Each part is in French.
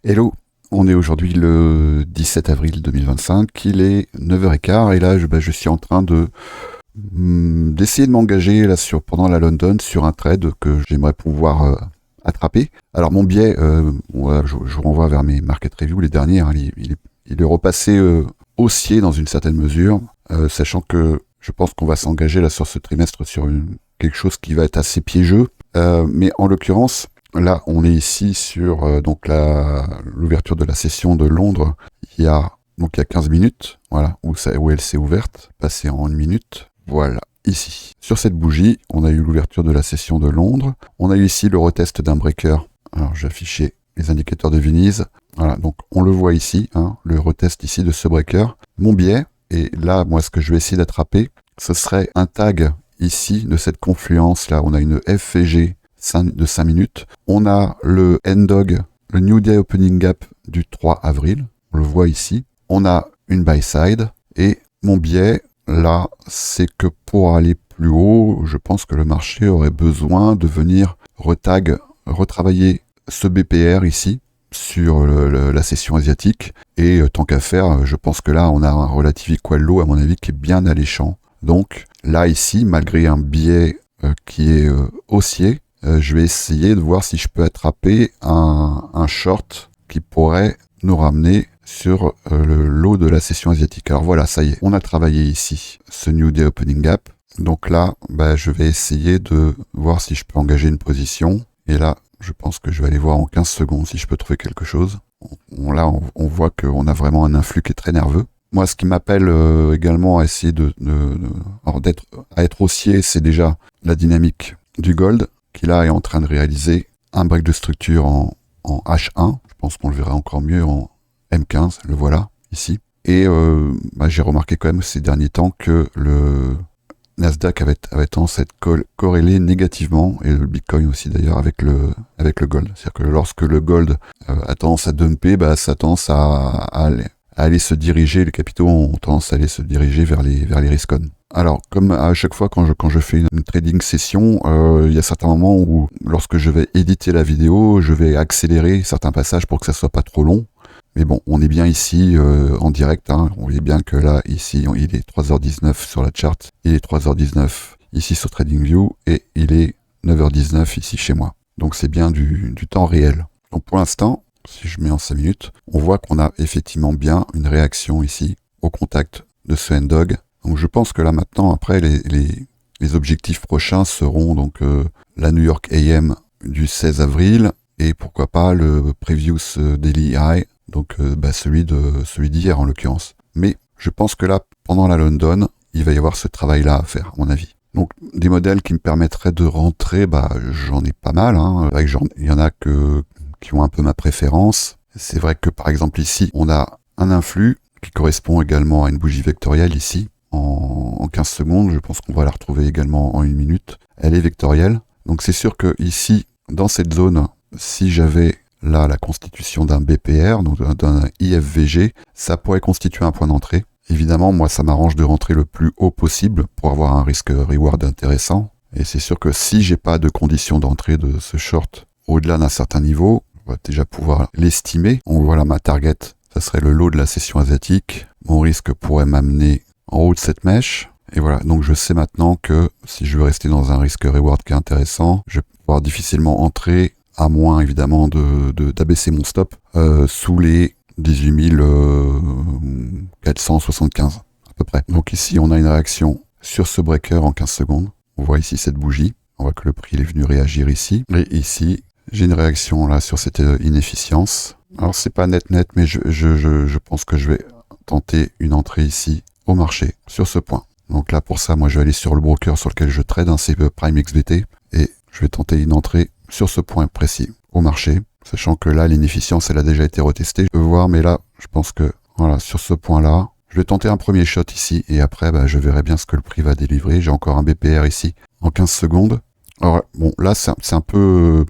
Hello, on est aujourd'hui le 17 avril 2025, il est 9h15 et là je suis en train d'essayer de m'engager là pendant la London sur un trade que j'aimerais pouvoir attraper. Alors mon biais, voilà, je vous renvoie vers mes market reviews, les derniers, hein, il est repassé haussier dans une certaine mesure, sachant que je pense qu'on va s'engager là sur ce trimestre sur quelque chose qui va être assez piégeux, mais en l'occurrence, là, on est ici sur donc l'ouverture de la session de Londres. Il y a 15 minutes, voilà, où elle s'est ouverte, passée en 1 minute. Voilà, ici. Sur cette bougie, on a eu l'ouverture de la session de Londres. On a eu ici le retest d'un breaker. Alors, j'ai affiché les indicateurs de Venise. Voilà, donc on le voit ici, hein, le retest ici de ce breaker. Mon biais, et là, moi, ce que je vais essayer d'attraper, ce serait un tag ici de cette confluence. Là, on a une FVG de 5 minutes. On a le NDOG, le New Day Opening Gap du 3 avril. On le voit ici. On a une buy side. Et mon biais, là, c'est que pour aller plus haut, je pense que le marché aurait besoin de venir retravailler ce BPR ici sur la session asiatique. Et tant qu'à faire, je pense que là, on a un relative equal low, à mon avis, qui est bien alléchant. Donc là, ici, malgré un biais qui est haussier, je vais essayer de voir si je peux attraper un short qui pourrait nous ramener sur le low de la session asiatique. Alors voilà, ça y est, on a travaillé ici ce New Day Opening Gap. Donc là, je vais essayer de voir si je peux engager une position. Et là, je pense que je vais aller voir en 15 secondes si je peux trouver quelque chose. Là, on voit qu'on a vraiment un influx qui est très nerveux. Moi, ce qui m'appelle également à essayer à être haussier, c'est déjà la dynamique du gold, qui là est en train de réaliser un break de structure en H1. Je pense qu'on le verra encore mieux en M15, le voilà, ici. Et j'ai remarqué quand même ces derniers temps que le Nasdaq avait tendance à être corrélé négativement, et le Bitcoin aussi d'ailleurs, avec le gold. C'est-à-dire que lorsque le gold a tendance à dumper, ça a tendance à aller se diriger, les capitaux ont tendance à aller se diriger vers les risk-on. Alors, comme à chaque fois quand je fais une trading session, il y a certains moments où, lorsque je vais éditer la vidéo, je vais accélérer certains passages pour que ça soit pas trop long. Mais bon, on est bien ici en direct, hein. On voit bien que là, ici, il est 3h19 sur la chart, il est 3h19 ici sur TradingView, et il est 9h19 ici chez moi. Donc c'est bien du temps réel. Donc pour l'instant, si je mets en 5 minutes, on voit qu'on a effectivement bien une réaction ici au contact de ce NDOG. Donc je pense que là maintenant, après, les objectifs prochains seront donc la New York AM du 16 avril et pourquoi pas le Previous Daily High, donc celui d'hier en l'occurrence. Mais je pense que là, pendant la London, il va y avoir ce travail-là à faire, à mon avis. Donc des modèles qui me permettraient de rentrer, j'en ai pas mal, hein. Il y en a qui ont un peu ma préférence. C'est vrai que par exemple ici, on a un influx qui correspond également à une bougie vectorielle ici, en 15 secondes. Je pense qu'on va la retrouver également en 1 minute. Elle est vectorielle. Donc c'est sûr que ici, dans cette zone, si j'avais là la constitution d'un BPR, donc d'un IFVG, ça pourrait constituer un point d'entrée. Évidemment, moi, ça m'arrange de rentrer le plus haut possible pour avoir un risque-reward intéressant. Et c'est sûr que si j'ai pas de conditions d'entrée de ce short au-delà d'un certain niveau, on va déjà pouvoir l'estimer. On voit là ma target, ça serait le low de la session asiatique. Mon risque pourrait m'amener en haut de cette mèche. Et voilà, donc je sais maintenant que si je veux rester dans un risque-reward qui est intéressant, je vais pouvoir difficilement entrer, à moins évidemment d'abaisser mon stop, sous les 18 475 à peu près. Donc ici, on a une réaction sur ce breaker en 15 secondes. On voit ici cette bougie. On voit que le prix est venu réagir ici. Et ici, j'ai une réaction là sur cette inefficience. Alors c'est pas net, mais je pense que je vais tenter une entrée ici au marché sur ce point. Donc là pour ça, moi je vais aller sur le broker sur lequel je trade, c'est Prime XBT, et je vais tenter une entrée sur ce point précis au marché, sachant que là l'inefficience elle a déjà été retestée. Je peux voir, mais là je pense que voilà, sur ce point là, je vais tenter un premier shot ici et après je verrai bien ce que le prix va délivrer. J'ai encore un BPR ici en 15 secondes. Alors bon, là c'est un peu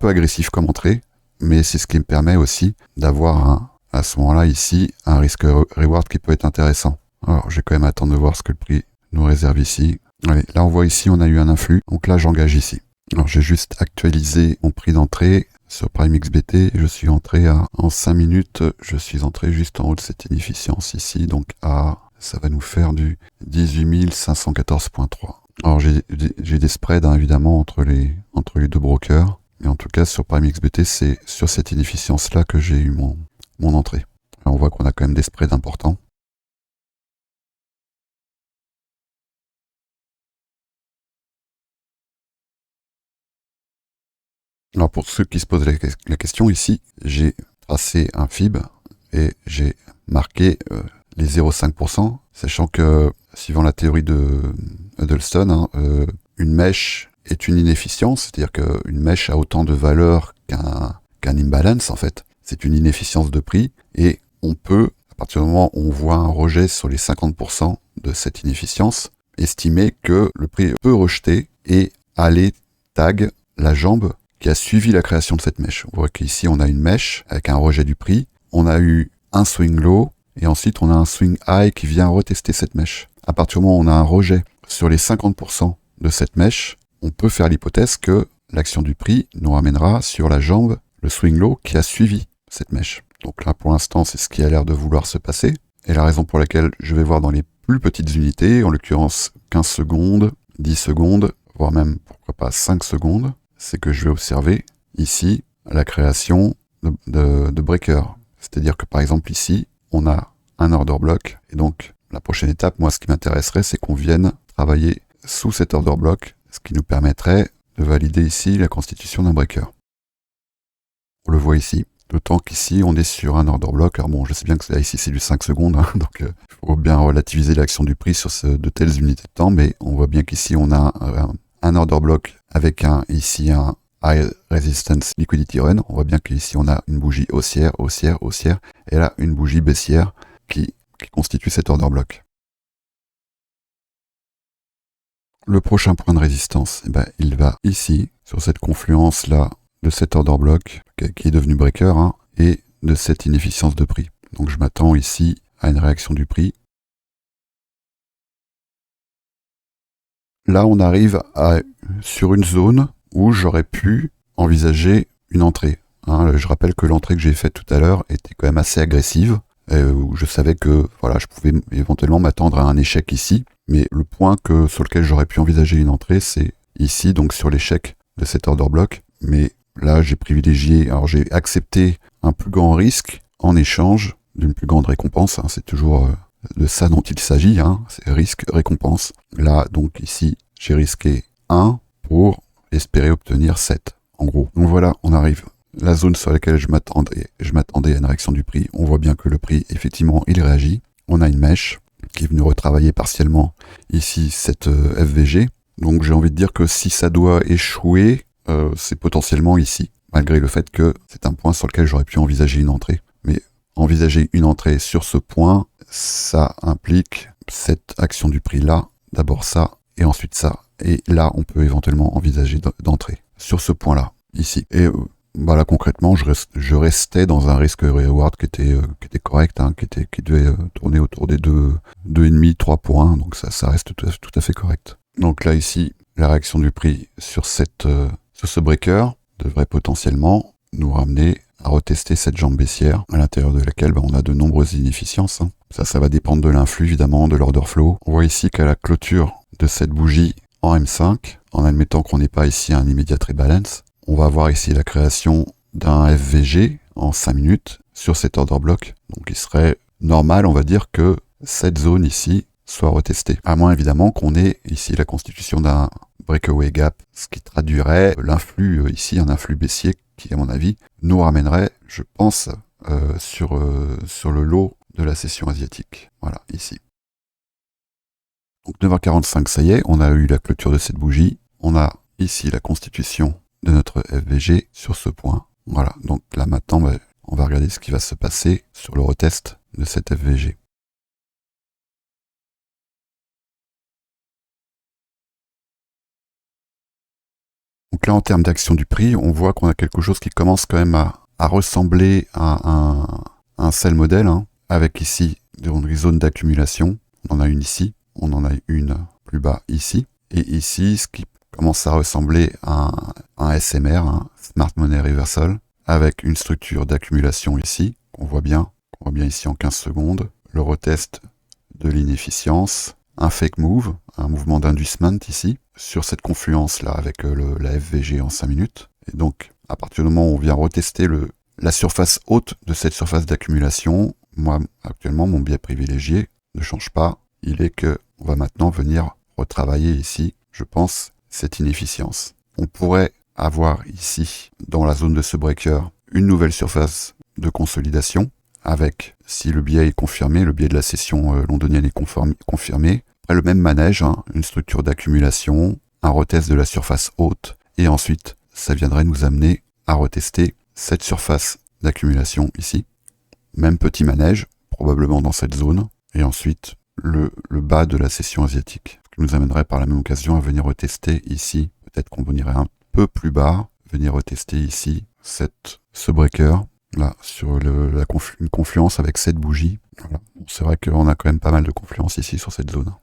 agressif comme entrée, mais c'est ce qui me permet aussi d'avoir à ce moment-là ici un risque-reward qui peut être intéressant. Alors je vais quand même attendre de voir ce que le prix nous réserve ici. Allez, là on voit ici on a eu un influx, donc là j'engage ici. Alors j'ai juste actualisé mon prix d'entrée. sur Prime XBT, je suis entré en 5 minutes, je suis entré juste en haut de cette inefficience ici, donc ça va nous faire du 18 514.3. Alors j'ai des spreads hein, évidemment entre les deux brokers, mais en tout cas sur Prime XBT, c'est sur cette inefficience là que j'ai eu mon entrée. Alors on voit qu'on a quand même des spreads importants. Alors pour ceux qui se posent la question ici, j'ai tracé un fib et j'ai marqué les 0,5%, sachant que, suivant la théorie de Huddleston, hein, une mèche est une inefficience, c'est-à-dire qu'une mèche a autant de valeur qu'un imbalance en fait. C'est une inefficience de prix et on peut, à partir du moment où on voit un rejet sur les 50% de cette inefficience, estimer que le prix peut rejeter et aller tag la jambe qui a suivi la création de cette mèche. On voit qu'ici on a une mèche avec un rejet du prix, on a eu un swing low et ensuite on a un swing high qui vient retester cette mèche. À partir du moment où on a un rejet sur les 50% de cette mèche, on peut faire l'hypothèse que l'action du prix nous ramènera sur la jambe, le swing low qui a suivi cette mèche. Donc là pour l'instant c'est ce qui a l'air de vouloir se passer et la raison pour laquelle je vais voir dans les plus petites unités, en l'occurrence 15 secondes, 10 secondes, voire même pourquoi pas 5 secondes, c'est que je vais observer ici la création de breakers. C'est-à-dire que par exemple ici, on a un order block, et donc la prochaine étape, moi ce qui m'intéresserait, c'est qu'on vienne travailler sous cet order block, ce qui nous permettrait de valider ici la constitution d'un breaker. On le voit ici, d'autant qu'ici on est sur un order block. Alors bon, je sais bien que là ici c'est du 5 secondes, hein, donc il faut bien relativiser l'action du prix sur de telles unités de temps, mais on voit bien qu'ici on a un order block avec ici un High Resistance Liquidity Run. On voit bien qu'ici on a une bougie haussière, haussière, haussière, et là une bougie baissière qui constitue cet order block. Le prochain point de résistance, eh ben, il va ici, sur cette confluence là de cet order block qui est devenu breaker hein, et de cette inefficience de prix. Donc je m'attends ici à une réaction du prix. Là, on arrive sur une zone où j'aurais pu envisager une entrée. Hein, je rappelle que l'entrée que j'ai faite tout à l'heure était quand même assez agressive, où je savais que voilà, je pouvais éventuellement m'attendre à un échec ici, mais le point sur lequel j'aurais pu envisager une entrée, c'est ici, donc sur l'échec de cet order block. Mais là, j'ai accepté un plus grand risque en échange d'une plus grande récompense. Hein, c'est toujours de ça dont il s'agit, hein, c'est risque-récompense. Là, donc ici, j'ai risqué 1 pour espérer obtenir 7, en gros. Donc voilà, on arrive. La zone sur laquelle je m'attendais à une réaction du prix, on voit bien que le prix, effectivement, il réagit. On a une mèche qui est venue retravailler partiellement ici cette FVG. Donc j'ai envie de dire que si ça doit échouer, c'est potentiellement ici, malgré le fait que c'est un point sur lequel j'aurais pu envisager une entrée. Mais envisager une entrée sur ce point, ça implique cette action du prix là, d'abord ça, et ensuite ça. Et là, on peut éventuellement envisager d'entrer sur ce point-là, ici. Et voilà, concrètement, je restais dans un risque-reward qui était correct, hein, qui devait tourner autour des 2,5, 3 points, donc ça reste tout à fait correct. Donc là, ici, la réaction du prix sur ce breaker devrait potentiellement nous ramener à retester cette jambe baissière, à l'intérieur de laquelle on a de nombreuses inefficiences. Hein. Ça va dépendre de l'influx, évidemment, de l'order flow. On voit ici qu'à la clôture de cette bougie en M5, en admettant qu'on n'ait pas ici un immediate rebalance, on va avoir ici la création d'un FVG en 5 minutes sur cet order block. Donc il serait normal, on va dire, que cette zone ici soit retestée. À moins évidemment qu'on ait ici la constitution d'un breakaway gap, ce qui traduirait l'influx ici, un influx baissier qui, à mon avis, nous ramènerait, je pense, sur le lot de la session asiatique. Voilà, ici. Donc 9h45, ça y est, on a eu la clôture de cette bougie. On a ici la constitution de notre FVG sur ce point. Voilà, donc là maintenant, on va regarder ce qui va se passer sur le retest de cette FVG. Donc là, en termes d'action du prix, on voit qu'on a quelque chose qui commence quand même à ressembler à un sell model, hein, avec ici des zones d'accumulation. On en a une ici, on en a une plus bas ici, et ici, ce qui commence à ressembler à un SMR, un Smart Money Reversal, avec une structure d'accumulation ici, qu'on voit bien ici en 15 secondes, le retest de l'inefficience, un fake move, un mouvement d'inducement ici, sur cette confluence là avec la FVG en 5 minutes. Et donc, à partir du moment où on vient retester la surface haute de cette surface d'accumulation, moi, actuellement, mon biais privilégié ne change pas. Il est que on va maintenant venir retravailler ici, je pense, cette inefficience. On pourrait avoir ici, dans la zone de ce breaker, une nouvelle surface de consolidation, avec, si le biais est confirmé, le biais de la session londonienne est confirmé, le même manège, hein, une structure d'accumulation, un retest de la surface haute, et ensuite, ça viendrait nous amener à retester cette surface d'accumulation ici. Même petit manège, probablement dans cette zone, et ensuite le bas de la session asiatique, qui nous amènerait par la même occasion à venir retester ici, peut-être qu'on irait un peu plus bas, venir retester ici ce breaker, là, sur une confluence avec cette bougie. Voilà. Bon, c'est vrai qu'on a quand même pas mal de confluence ici sur cette zone.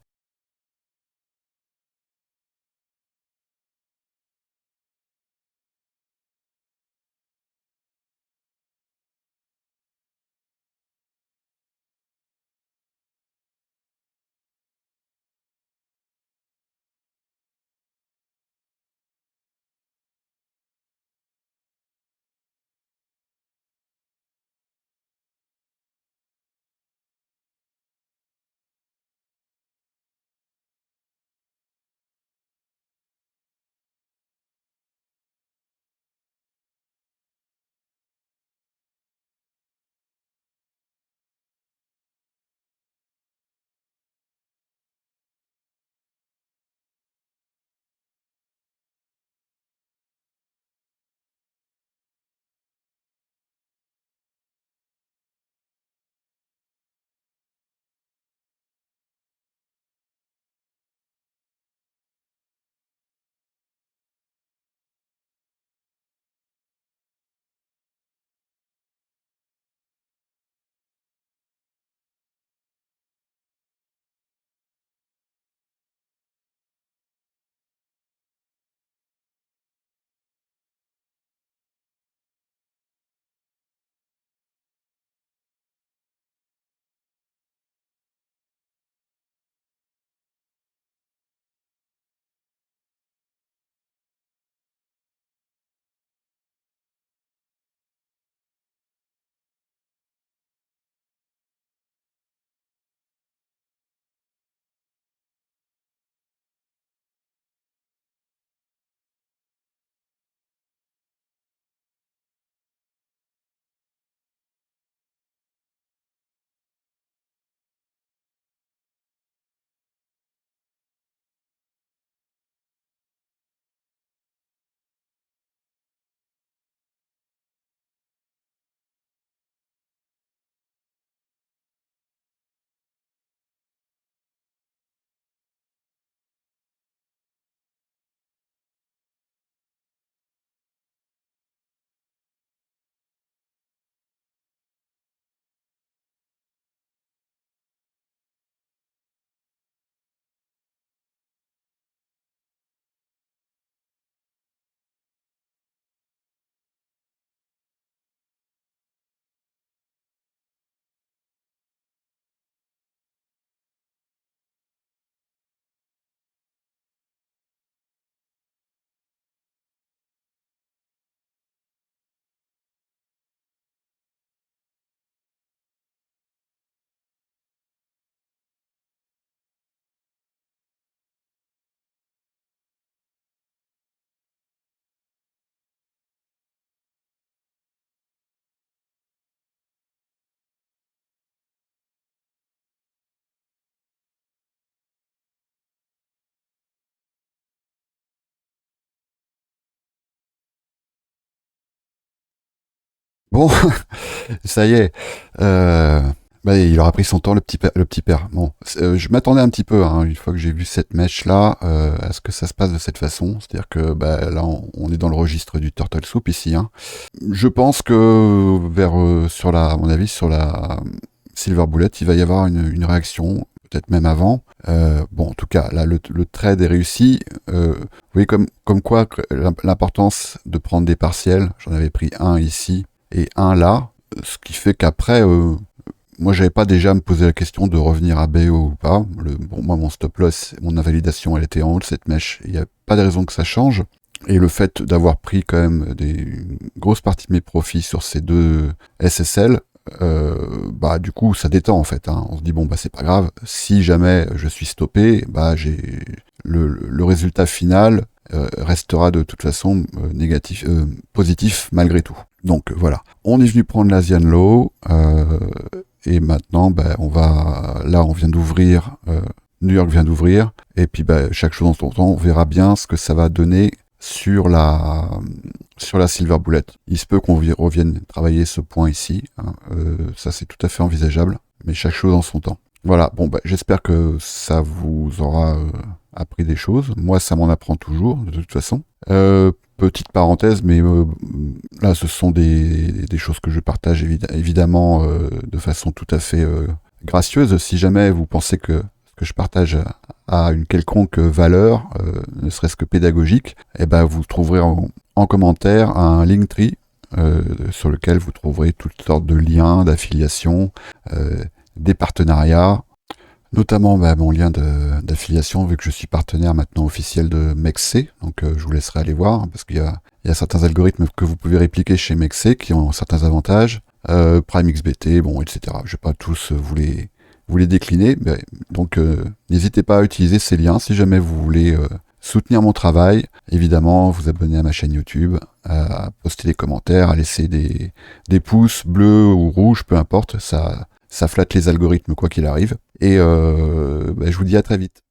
Bon, ça y est. Bah, il aura pris son temps, le petit père. Bon, je m'attendais un petit peu, hein, une fois que j'ai vu cette mèche-là, à ce que ça se passe de cette façon. C'est-à-dire que bah, là, on est dans le registre du Turtle Soup ici. Hein. Je pense que à mon avis, sur la Silver Bullet, il va y avoir une réaction, peut-être même avant. Bon, en tout cas, là, le trade est réussi. Vous voyez comme quoi l'importance de prendre des partiels. J'en avais pris un ici et un là, ce qui fait qu'après, moi, j'avais pas déjà à me poser la question de revenir à BO ou pas. Bon, moi, mon stop loss, mon invalidation, elle était en haut de cette mèche. Il n'y a pas de raison que ça change. Et le fait d'avoir pris quand même une grosse partie de mes profits sur ces deux SSL, bah du coup ça détend en fait. Hein. On se dit bon bah c'est pas grave. Si jamais je suis stoppé, bah j'ai le résultat final restera de toute façon positif malgré tout. Donc voilà. On est venu prendre l'Asian Low et maintenant bah on vient d'ouvrir. New York vient d'ouvrir et puis bah, chaque chose en son temps, on verra bien ce que ça va donner sur la Silver Bullet. Il se peut qu'on revienne travailler ce point ici, hein, ça c'est tout à fait envisageable, mais chaque chose en son temps. Voilà, bon bah, j'espère que ça vous aura appris des choses. Moi ça m'en apprend toujours, de toute façon. Petite parenthèse, mais là ce sont des choses que je partage évidemment de façon tout à fait gracieuse. Si jamais vous pensez que ce que je partage à une quelconque valeur, ne serait-ce que pédagogique, et ben vous trouverez en commentaire un Linktree sur lequel vous trouverez toutes sortes de liens, d'affiliation, des partenariats, notamment mon lien d'affiliation vu que je suis partenaire maintenant officiel de Mexc, donc je vous laisserai aller voir parce qu'il y a certains algorithmes que vous pouvez répliquer chez Mexc qui ont certains avantages, Prime XBT, bon, etc. Je vais pas tous vous les décliner, donc n'hésitez pas à utiliser ces liens si jamais vous voulez soutenir mon travail, évidemment vous abonner à ma chaîne YouTube, à poster des commentaires, à laisser des pouces bleus ou rouges, peu importe, ça flatte les algorithmes quoi qu'il arrive, et je vous dis à très vite.